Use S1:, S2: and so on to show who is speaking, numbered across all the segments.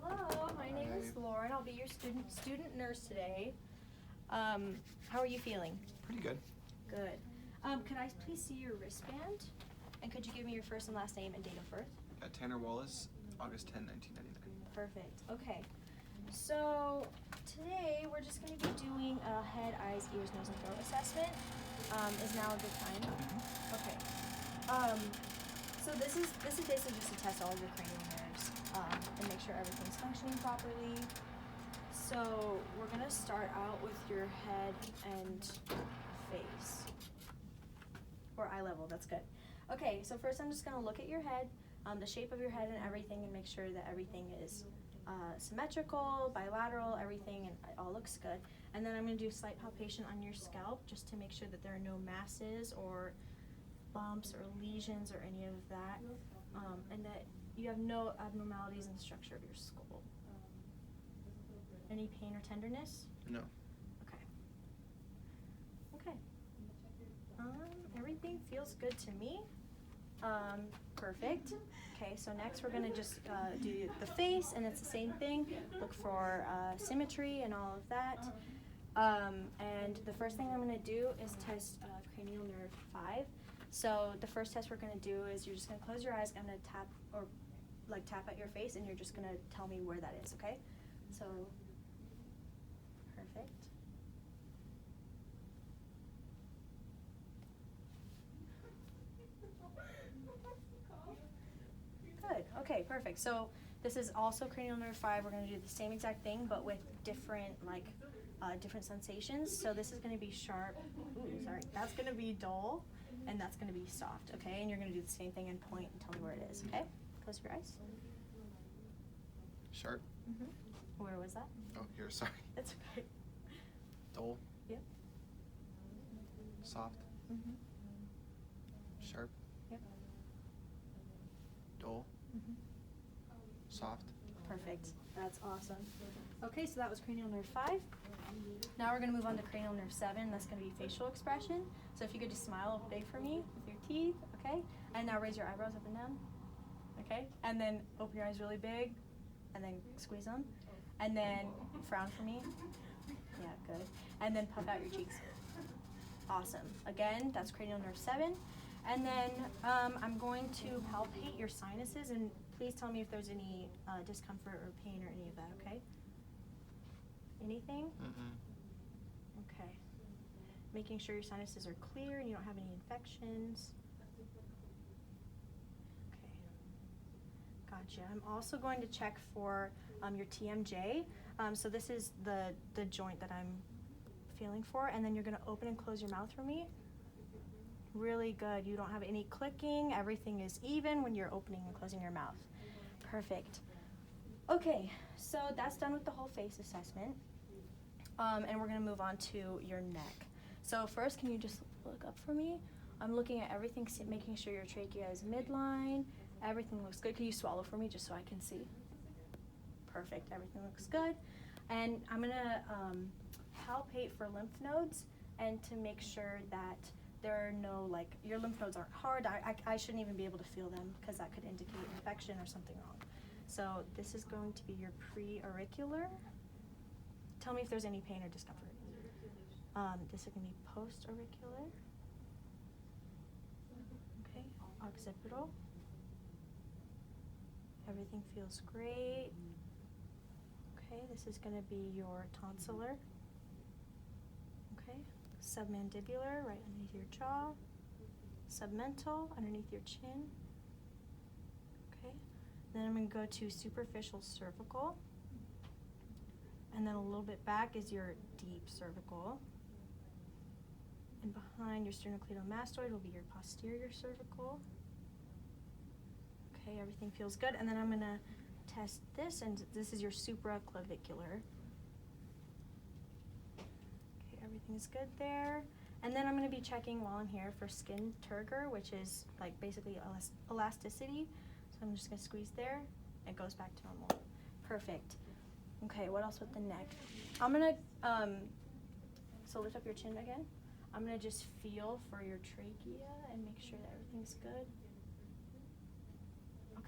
S1: Hello, my name is Lauren. I'll be your student nurse today. How are you feeling?
S2: Pretty good.
S1: Good. Could I please see your wristband? And could you give me your first and last name and date of birth?
S2: Tanner Wallace, August 10, 1999.
S1: Perfect. Okay. So today we're just going to be doing a head, eyes, ears, nose, and throat assessment. Is now a good time? Okay. So this is basically just to test all of your cranial nerves and make sure everything's functioning properly. So we're gonna start out with your head and face, or eye level. That's good. Okay. So first, I'm just gonna look at your head, the shape of your head and everything, and make sure that everything is symmetrical, bilateral, everything, and it all looks good. And then I'm going to do a slight palpation on your scalp just to make sure that there are no masses or bumps or lesions or any of that, and that you have no abnormalities in the structure of your skull. Any pain or tenderness?
S2: No.
S1: Okay. Okay. Everything feels good to me. Perfect. Okay, so next we're going to just do the face, and it's the same thing. Look for symmetry and all of that. And the first thing I'm going to do is test cranial nerve 5. So the first test we're going to do is you're just going to close your eyes. I'm going to tap at your face, and you're just going to tell me where that is, okay? So, perfect. Good. Okay, perfect. So this is also cranial nerve 5. We're going to do the same exact thing, but with different different sensations. So this is going to be sharp. Ooh, sorry. That's going to be dull, and that's going to be soft. Okay, and you're going to do the same thing and point and tell me where it is. Okay. Close your eyes.
S2: Sharp.
S1: Where was that?
S2: Oh, here. Sorry.
S1: That's okay.
S2: Dull.
S1: Yep.
S2: Soft. Sharp.
S1: Yep.
S2: Dull. Soft.
S1: Perfect. That's awesome. Okay, so that was cranial nerve 5. Now we're going to move on to cranial nerve 7. That's going to be facial expression. So if you could just smile big for me with your teeth, okay? And now raise your eyebrows up and down, okay? And then open your eyes really big, and then squeeze them. And then frown for me. Yeah, good. And then puff out your cheeks. Awesome. Again, that's cranial nerve 7. And then I'm going to palpate your sinuses, and please tell me if there's any discomfort or pain or any of that, okay? Anything? Okay. Making sure your sinuses are clear and you don't have any infections. Okay. Gotcha. I'm also going to check for your TMJ. So this is the joint that I'm feeling for, and then you're going to open and close your mouth for me. Really good. You don't have any clicking. Everything is even when you're opening and closing your mouth. Perfect. Okay, so that's done with the whole face assessment. And we're going to move on to your neck. So first, can you just look up for me? I'm looking at everything, making sure your trachea is midline. Everything looks good. Can you swallow for me just so I can see? Perfect. Everything looks good. And I'm going to palpate for lymph nodes, and to make sure that there are no, your lymph nodes aren't hard. I shouldn't even be able to feel them because that could indicate infection or something wrong. So this is going to be your pre-auricular. Tell me if there's any pain or discomfort. This is going to be post-auricular. Okay, occipital. Everything feels great. Okay, this is going to be your tonsillar. Okay, submandibular, right underneath your jaw. Submental, underneath your chin. Okay, then I'm going to go to superficial cervical. And then a little bit back is your deep cervical. And behind your sternocleidomastoid will be your posterior cervical. Okay, everything feels good. And then I'm going to test this, and this is your supraclavicular. Okay, everything's good there. And then I'm going to be checking while I'm here for skin turgor, which is basically elasticity. So I'm just going to squeeze there. It goes back to normal. Perfect. Okay, what else with the neck? I'm going to, so lift up your chin again. I'm going to just feel for your trachea and make sure that everything's good.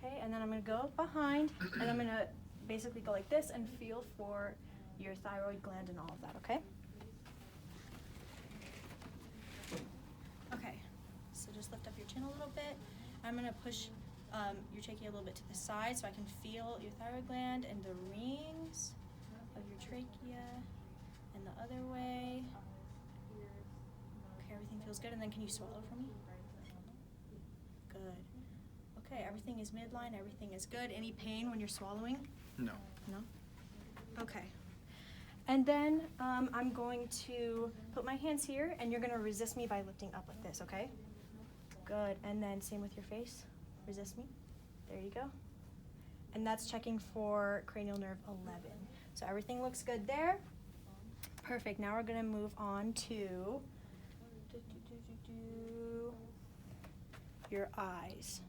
S1: Okay, and then I'm going to go behind, and I'm going to basically go like this and feel for your thyroid gland and all of that, okay? Okay, so just lift up your chin a little bit. I'm gonna push your trachea a little bit to the side so I can feel your thyroid gland and the rings of your trachea and the other way. Okay, everything feels good, and then can you swallow for me? Good. Okay, everything is midline, everything is good. Any pain when you're swallowing?
S2: No.
S1: No? Okay. And then I'm going to put my hands here, and you're gonna resist me by lifting up like this, okay? Good, and then same with your face. Resist me. There you go. And that's checking for cranial nerve 11. So everything looks good there. Perfect, now we're gonna move on to your eyes.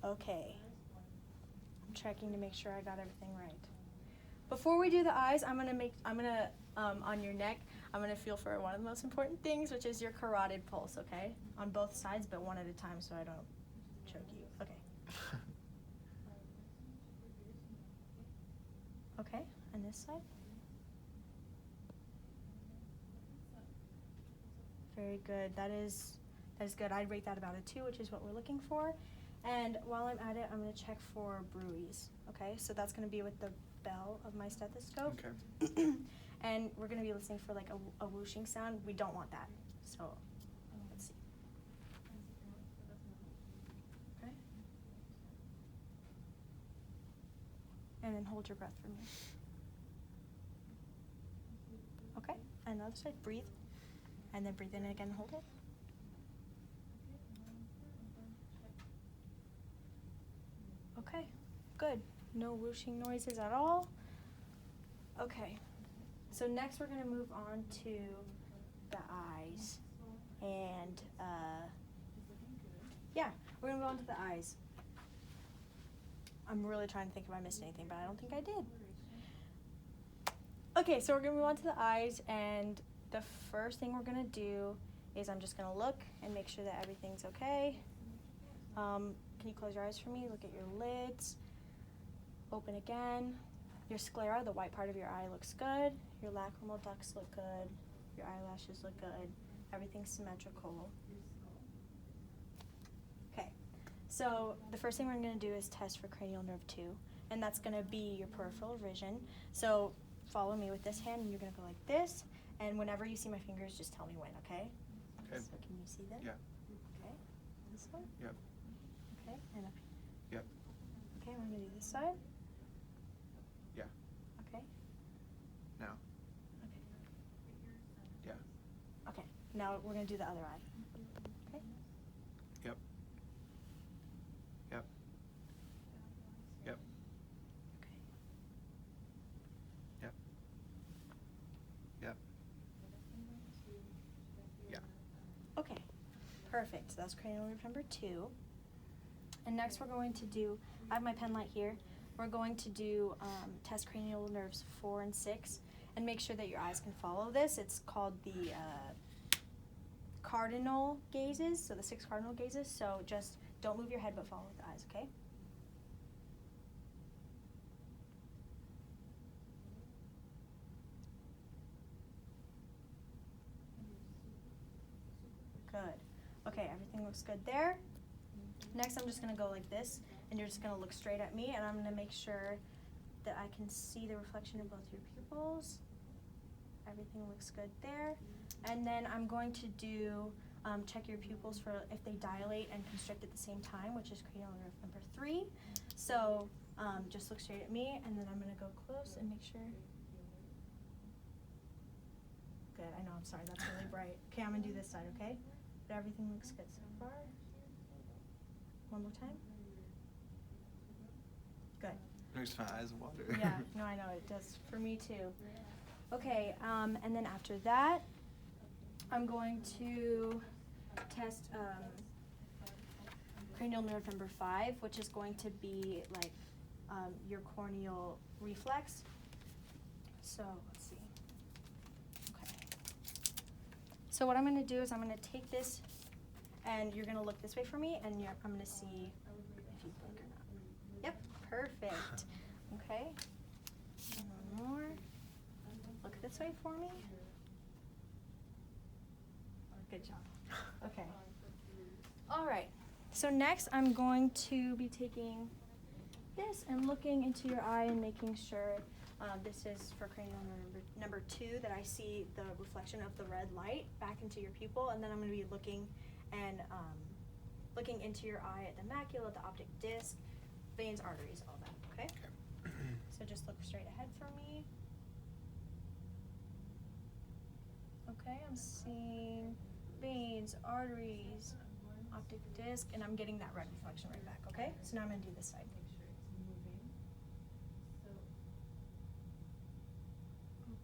S1: Okay. I'm checking to make sure I got everything right. Before we do the eyes, I'm gonna on your neck, I'm gonna feel for one of the most important things, which is your carotid pulse, okay? On both sides, but one at a time so I don't choke you. Okay. Okay, and this side. Very good. That is good. I'd rate that about a 2, which is what we're looking for. And while I'm at it, I'm going to check for bruise. Okay, so that's going to be with the bell of my stethoscope.
S2: Okay.
S1: And we're going to be listening for like a whooshing sound. We don't want that. So let's see. Okay. And then hold your breath for me. Okay, and the other side, breathe. And then breathe in again, hold it. Okay, good. No whooshing noises at all. Okay, so next we're gonna move on to the eyes. And yeah, we're gonna move on to the eyes. I'm really trying to think if I missed anything, but I don't think I did. Okay, so we're gonna move on to the eyes, and the first thing we're gonna do is I'm just gonna look and make sure that everything's okay. Can you close your eyes for me? Look at your lids. Open again. Your sclera, the white part of your eye, looks good. Your lacrimal ducts look good. Your eyelashes look good. Everything's symmetrical. Okay, so the first thing we're gonna do is test for cranial nerve 2, and that's gonna be your peripheral vision. So follow me with this hand, and you're gonna go like this, and whenever you see my fingers, just tell me when, okay?
S2: Okay.
S1: So can you see them?
S2: Yeah.
S1: Okay, this one?
S2: Yep.
S1: Okay, and up.
S2: Yep.
S1: Okay, we're gonna do this side.
S2: Yeah.
S1: Okay.
S2: Now.
S1: Okay.
S2: Yeah.
S1: Okay, now we're gonna do the other eye. Okay?
S2: Yep. Yep. Yep.
S1: Okay.
S2: Yep. Yep. Yeah.
S1: Okay, perfect. So that's cranial nerve number 2. And next we're going to do, I have my pen light here, we're going to do test cranial nerves 4 and 6 and make sure that your eyes can follow this. It's called the cardinal gazes, so the 6 cardinal gazes. So just don't move your head but follow with the eyes, okay? Good. Okay, everything looks good there. Next, I'm just going to go like this, and you're just going to look straight at me, and I'm going to make sure that I can see the reflection of both your pupils. Everything looks good there. And then I'm going to do, check your pupils for if they dilate and constrict at the same time, which is cranial nerve number 3. So just look straight at me, and then I'm going to go close and make sure. Good, I know, I'm sorry, that's really bright. Okay, I'm going to do this side, okay? But everything looks good so far. One more time. Good.
S2: Makes my eyes water.
S1: Yeah, no, I know, it does for me too. Okay, and then after that, I'm going to test cranial nerve number 5, which is going to be like your corneal reflex. So let's see. Okay. So what I'm going to do is I'm going to take this, and you're going to look this way for me, and I'm going to see if you blink or not. Yep, perfect. this way for me. Good job. Okay. All right. So next I'm going to be taking this and looking into your eye and making sure this is for cranial number 2 that I see the reflection of the red light back into your pupil, and then I'm going to be looking and looking into your eye at the macula, the optic disc, veins, arteries, all that. Okay. So just look straight ahead for me. Okay, I'm seeing veins, arteries, optic disc, and I'm getting that red reflection right back, okay? So now I'm gonna do this side.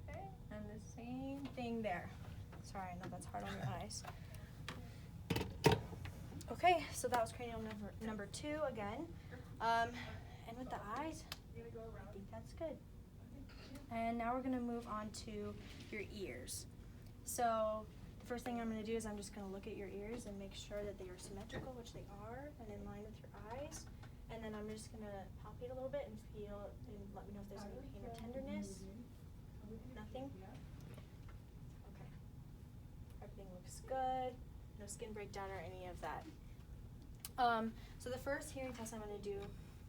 S1: Okay, and the same thing there. Sorry, I know that's hard on your eyes. Okay, so that was cranial number 2 again. And with the eyes, I think that's good. And now we're gonna move on to your ears. So the first thing I'm going to do is I'm just going to look at your ears and make sure that they are symmetrical, which they are, and in line with your eyes. And then I'm just going to palpate a little bit and feel and let me know if there's any pain or tenderness. Nothing? Okay. Everything looks good. No skin breakdown or any of that. So the first hearing test I'm going to do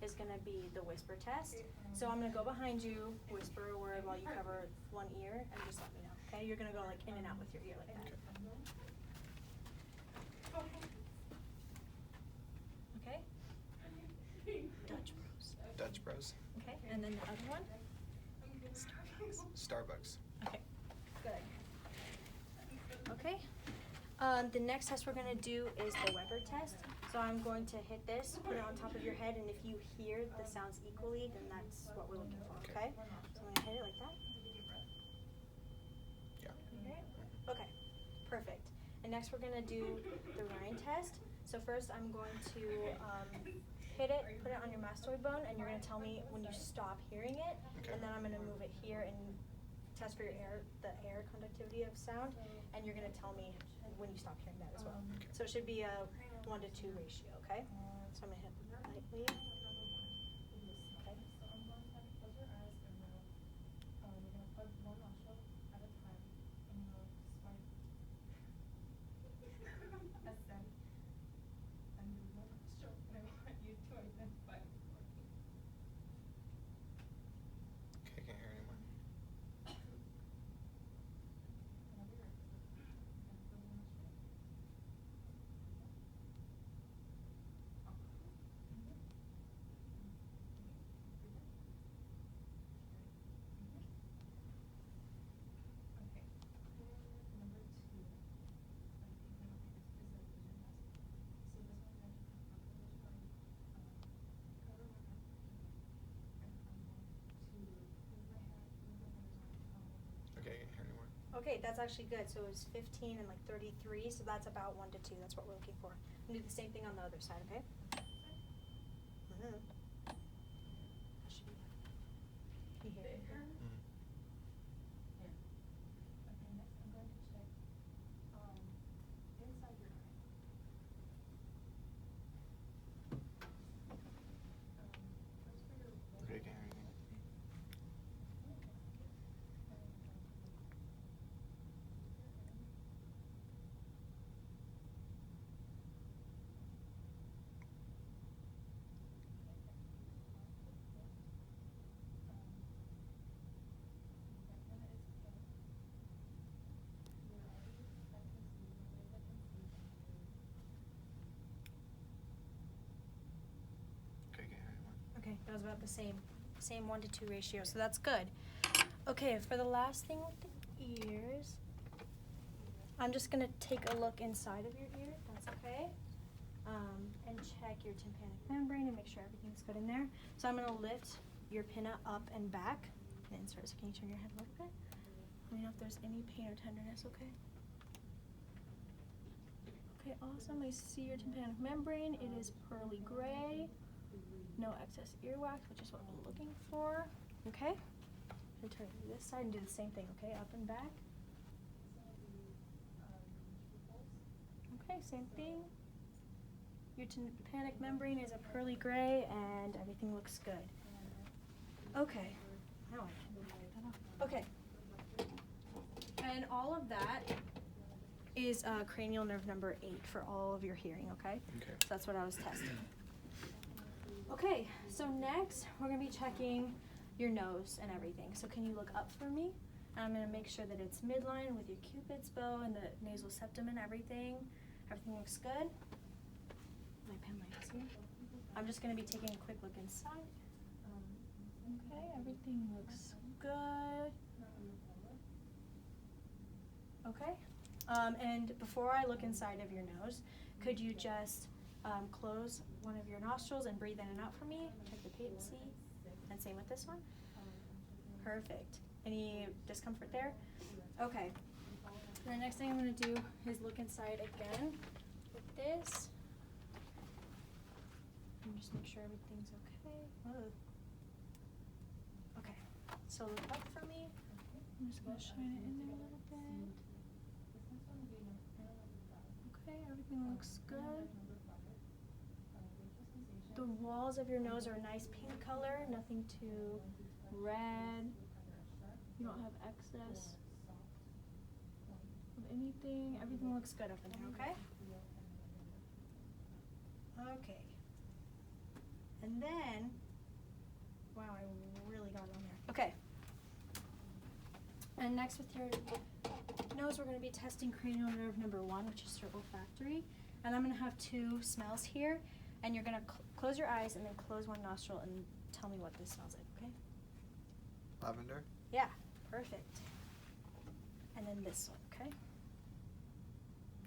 S1: is going to be the whisper test. So I'm going to go behind you, whisper a word while you cover one ear, and just let me know. Okay, you're gonna go like in and out with your ear like that. Okay. Dutch Bros.
S2: Dutch Bros.
S1: Okay, and then the other one.
S2: Starbucks.
S1: Okay, good. Okay. The next test we're gonna do is the Weber test. So I'm going to hit this, put it on top of your head, and if you hear the sounds equally, then that's what we're looking for. Okay. So I'm gonna hit it like that. Okay, perfect. And next we're gonna do the Rhine test. So first I'm going to hit it, put it on your mastoid bone, and you're gonna tell me when you stop hearing it, and then I'm gonna move it here and test for your the air conductivity of sound, and you're gonna tell me when you stop hearing that as well. So it should be a 1-to-2 ratio, okay? So I'm gonna hit lightly. Okay.
S2: Okay, can't hear anymore. Okay, can't hear anymore.
S1: Okay, that's actually good. So it was 15 and like 33, so that's about 1-to-2. That's what we're looking for. And do the same thing on the other side, okay? That should be good. Can you hear it?
S2: Okay, can't hear anything. Okay, can't hear anymore.
S1: Okay, that was about the same 1-to-2 ratio, so that's good. Okay, for the last thing with the ears, I'm just gonna take a look inside of your ear, if that's okay, and check your tympanic membrane and make sure everything's good in there. So I'm gonna lift your pinna up and back and insert. So can you turn your head a little bit? Let me know if there's any pain or tenderness, okay? Okay, awesome. I see your tympanic membrane. It is pearly gray. No excess earwax, which is what we're looking for. Okay? And turn to this side and do the same thing, okay? Up and back. Okay, same thing. Your tympanic membrane is a pearly gray and everything looks good. Okay. Now I can get that off. Okay. And all of that is cranial nerve number 8 for all of your hearing, okay?
S2: Okay.
S1: So that's what I was testing. Okay, so next we're gonna be checking your nose and everything. So can you look up for me? And I'm gonna make sure that it's midline with your cupid's bow and the nasal septum and everything. Everything looks good. My pen light is here. I'm just gonna be taking a quick look inside. Okay, everything looks good. Okay, and before I look inside of your nose, could you just close one of your nostrils and breathe in and out for me? Check the patency, and same with this one. Perfect. Any discomfort there? Okay. The next thing I'm going to do is look inside again with this. And just make sure everything's okay. Whoa. Okay. So look up for me. I'm just going to shine it in there a little bit. Okay, everything looks good. The walls of your nose are a nice pink color, nothing too red. You don't have excess of anything. Everything looks good up in there, okay? Okay. And then, wow, I really got it on there. Okay. And next with your nose, we're going to be testing cranial nerve number 1, which is your olfactory. And I'm going to have 2 smells here. And you're going to close your eyes and then close one nostril and tell me what this smells like, okay?
S2: Lavender?
S1: Yeah, perfect. And then this one, okay?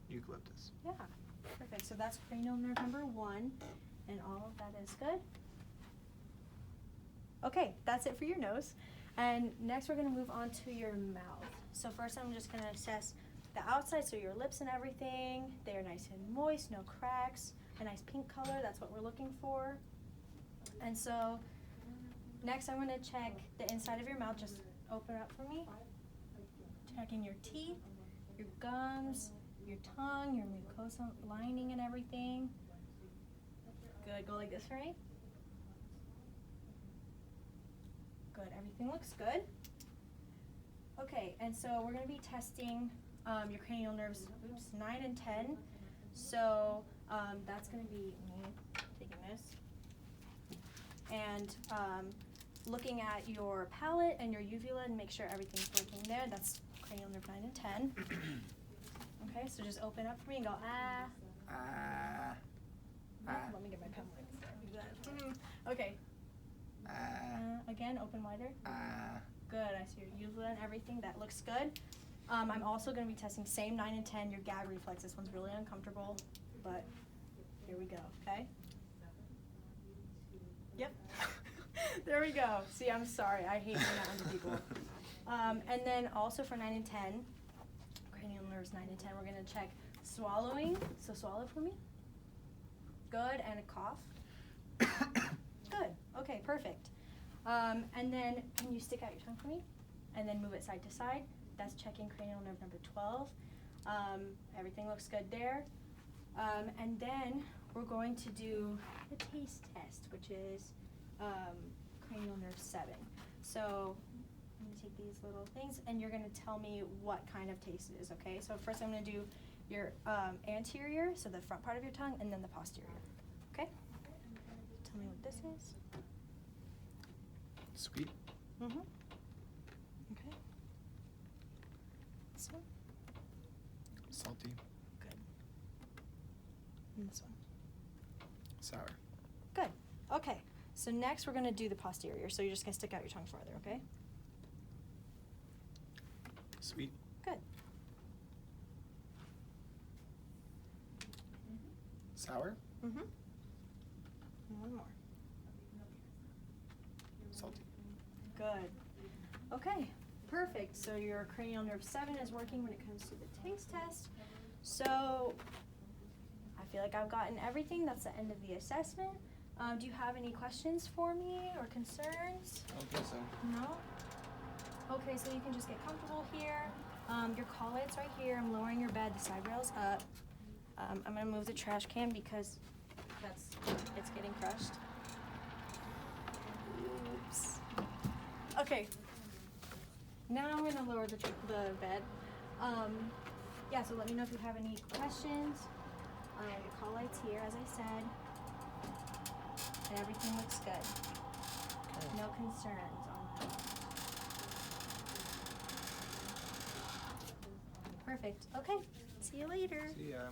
S2: Eucalyptus.
S1: Yeah, perfect. So that's cranial nerve number 1, and all of that is good. Okay, that's it for your nose. And next we're going to move on to your mouth. So first I'm just going to assess the outside, so your lips and everything. They are nice and moist, no cracks, a nice pink color, that's what we're looking for. And so next I'm going to check the inside of your mouth. Just open up for me. Checking your teeth, your gums, your tongue, your mucosa lining and everything. Good, go like this for me. Good, everything looks good. Okay, and so we're going to be testing your cranial nerves, 9 and 10. So that's going to be me taking this. And looking at your palate and your uvula and make sure everything's working there. That's cranial nerve 9 and 10. Okay, so just open up for me and go, ah. Let me get my pen light. Okay. Again, open wider. Good, I see your uvula and everything. That looks good. I'm also going to be testing same 9 and 10, your gag reflex. This one's really uncomfortable, but here we go, okay? Yep. There we go. See, I'm sorry. I hate doing that under people. And then also for 9 and 10, cranial nerves 9 and 10, we're going to check swallowing. So swallow for me. Good, and a cough. Good. Okay, perfect. And then can you stick out your tongue for me? And then move it side to side. That's checking cranial nerve number 12. Everything looks good there. And then we're going to do the taste test, which is cranial nerve 7. So I'm going to take these little things, and you're going to tell me what kind of taste it is, okay? So first I'm going to do your anterior, so the front part of your tongue, and then the posterior, okay? Tell me what this is.
S2: Sweet.
S1: Mm-hmm. Okay. This one.
S2: Salty.
S1: Good. And this one.
S2: Sour.
S1: Good. Okay. So next we're going to do the posterior. So you're just going to stick out your tongue farther, okay?
S2: Sweet.
S1: Good.
S2: Sour.
S1: Mm-hmm. And one more.
S2: Salty.
S1: Good. Okay. Perfect. So your cranial nerve 7 is working when it comes to the taste test. So I feel like I've gotten everything. That's the end of the assessment. Do you have any questions for me or concerns?
S2: I don't think so.
S1: No? Okay, so you can just get comfortable here. Your collards right here. I'm lowering your bed, the side rail's up. I'm gonna move the trash can because it's getting crushed. Oops. Okay. Now I'm gonna lower the bed. Yeah, so let me know if you have any questions. Your call light's here, as I said. And everything looks good.
S2: Okay.
S1: No concerns on that. Perfect. Okay. See you later.
S2: See ya.